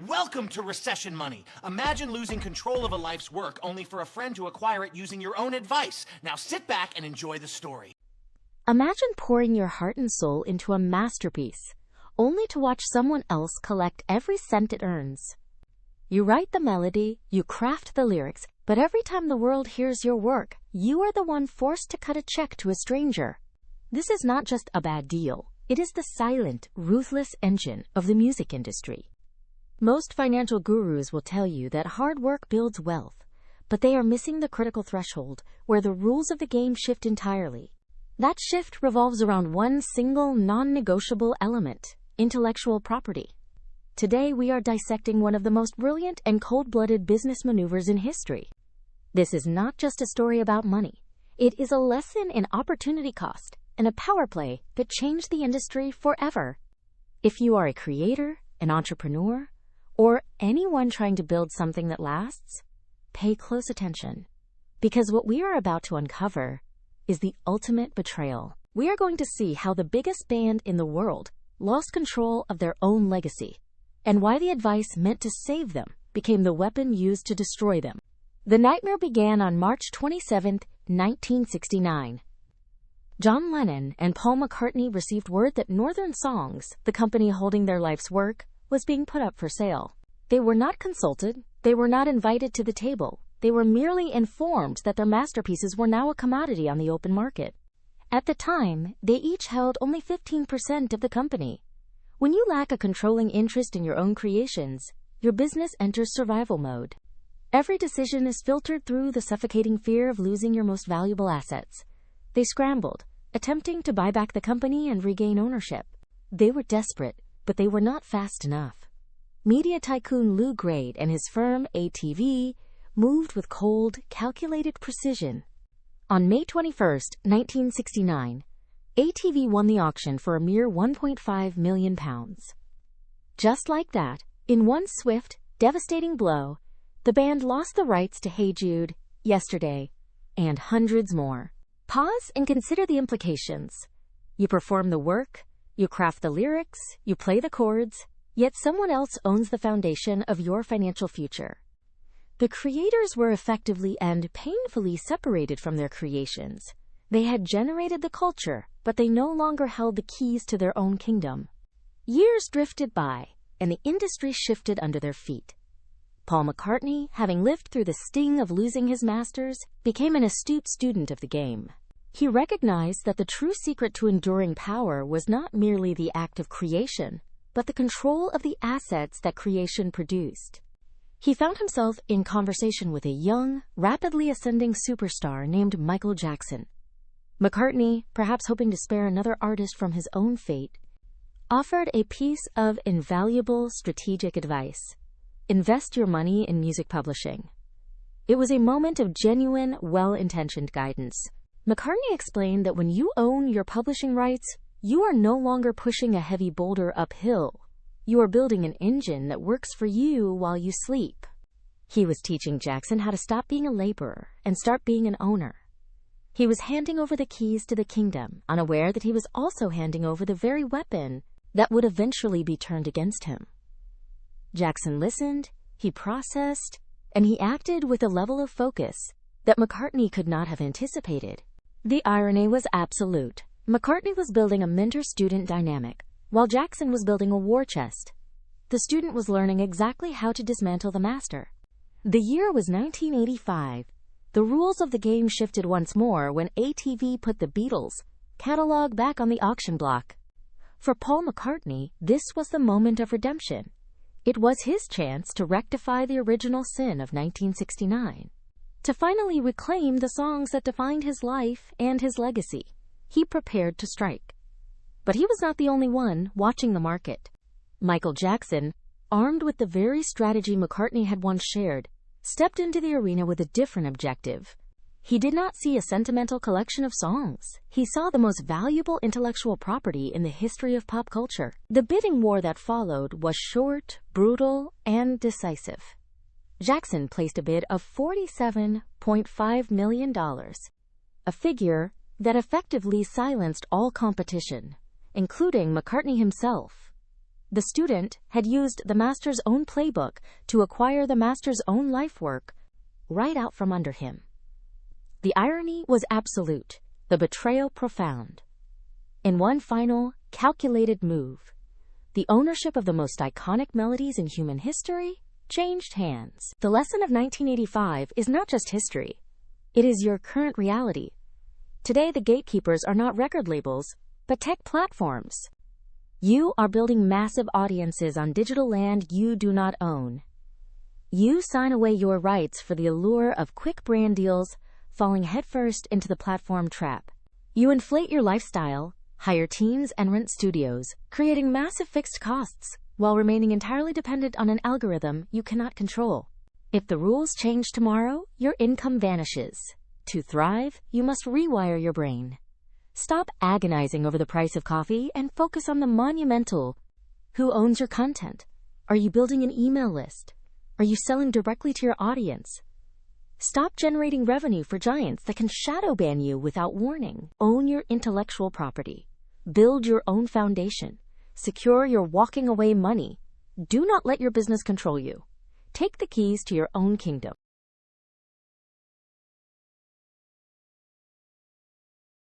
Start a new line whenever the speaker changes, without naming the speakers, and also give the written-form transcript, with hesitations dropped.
Welcome to recession money. Imagine losing control of a life's work only for a friend to acquire it using your own advice. Now sit back and enjoy the story.
Imagine pouring your heart and soul into a masterpiece, only to watch someone else collect every cent it earns. You write the melody, you craft the lyrics, but every time the world hears your work, you are the one forced to cut a check to a stranger. This is not just a bad deal. It is the silent, ruthless engine of the music industry. Most financial gurus will tell you that hard work builds wealth, but they are missing the critical threshold where the rules of the game shift entirely. That shift revolves around one single, non-negotiable element: intellectual property. Today, we are dissecting one of the most brilliant and cold-blooded business maneuvers in history. This is not just a story about money. It is a lesson in opportunity cost and a power play that changed the industry forever. If you are a creator, an entrepreneur, or anyone trying to build something that lasts, pay close attention, because what we are about to uncover is the ultimate betrayal. We are going to see how the biggest band in the world lost control of their own legacy, and why the advice meant to save them became the weapon used to destroy them. The nightmare began on March 27, 1969. John Lennon and Paul McCartney received word that Northern Songs, the company holding their life's work, was being put up for sale. They were not consulted, they were not invited to the table, they were merely informed that their masterpieces were now a commodity on the open market. At the time, they each held only 15% of the company. When you lack a controlling interest in your own creations, your business enters survival mode. Every decision is filtered through the suffocating fear of losing your most valuable assets. They scrambled, attempting to buy back the company and regain ownership. They were desperate, but they were not fast enough. Media tycoon Lou Grade and his firm ATV moved with cold, calculated precision. On May 21, 1969, ATV won the auction for a mere £1.5 million. Just like that, in one swift, devastating blow, the band lost the rights to Hey Jude, Yesterday, and hundreds more. Pause and consider the implications. You perform the work, you craft the lyrics, you play the chords, yet someone else owns the foundation of your financial future. The creators were effectively and painfully separated from their creations. They had generated the culture, but they no longer held the keys to their own kingdom. Years drifted by, and the industry shifted under their feet. Paul McCartney, having lived through the sting of losing his masters, became an astute student of the game. He recognized that the true secret to enduring power was not merely the act of creation, but the control of the assets that creation produced. He found himself in conversation with a young, rapidly ascending superstar named Michael Jackson. McCartney, perhaps hoping to spare another artist from his own fate, offered a piece of invaluable strategic advice: invest your money in music publishing. It was a moment of genuine, well-intentioned guidance. McCartney explained that when you own your publishing rights, you are no longer pushing a heavy boulder uphill. You are building an engine that works for you while you sleep. He was teaching Jackson how to stop being a laborer and start being an owner. He was handing over the keys to the kingdom, unaware that he was also handing over the very weapon that would eventually be turned against him. Jackson listened, he processed, and he acted with a level of focus that McCartney could not have anticipated. The irony was absolute. McCartney was building a mentor-student dynamic, while Jackson was building a war chest. The student was learning exactly how to dismantle the master. The year was 1985. The rules of the game shifted once more when ATV put the Beatles' catalog back on the auction block. For Paul McCartney, this was the moment of redemption. It was his chance to rectify the original sin of 1969, to finally reclaim the songs that defined his life and his legacy. He prepared to strike. But he was not the only one watching the market. Michael Jackson, armed with the very strategy McCartney had once shared, stepped into the arena with a different objective. He did not see a sentimental collection of songs. He saw the most valuable intellectual property in the history of pop culture. The bidding war that followed was short, brutal, and decisive. Jackson placed a bid of $47.5 million, a figure that effectively silenced all competition, including McCartney himself. The student had used the master's own playbook to acquire the master's own life work right out from under him. The irony was absolute, the betrayal profound. In one final, calculated move, the ownership of the most iconic melodies in human history changed hands. The lesson of 1985 is not just history. It is your current reality. Today, the gatekeepers are not record labels, but tech platforms. You are building massive audiences on digital land you do not own. You sign away your rights for the allure of quick brand deals, falling headfirst into the platform trap. You inflate your lifestyle, hire teams, and rent studios, creating massive fixed costs while remaining entirely dependent on an algorithm you cannot control. If the rules change tomorrow, your income vanishes. To thrive, you must rewire your brain. Stop agonizing over the price of coffee and focus on the monumental. Who owns your content? Are you building an email list? Are you selling directly to your audience? Stop generating revenue for giants that can shadow ban you without warning. Own your intellectual property. Build your own foundation. Secure your walking away money. Do not let your business control you. Take the keys to your own kingdom.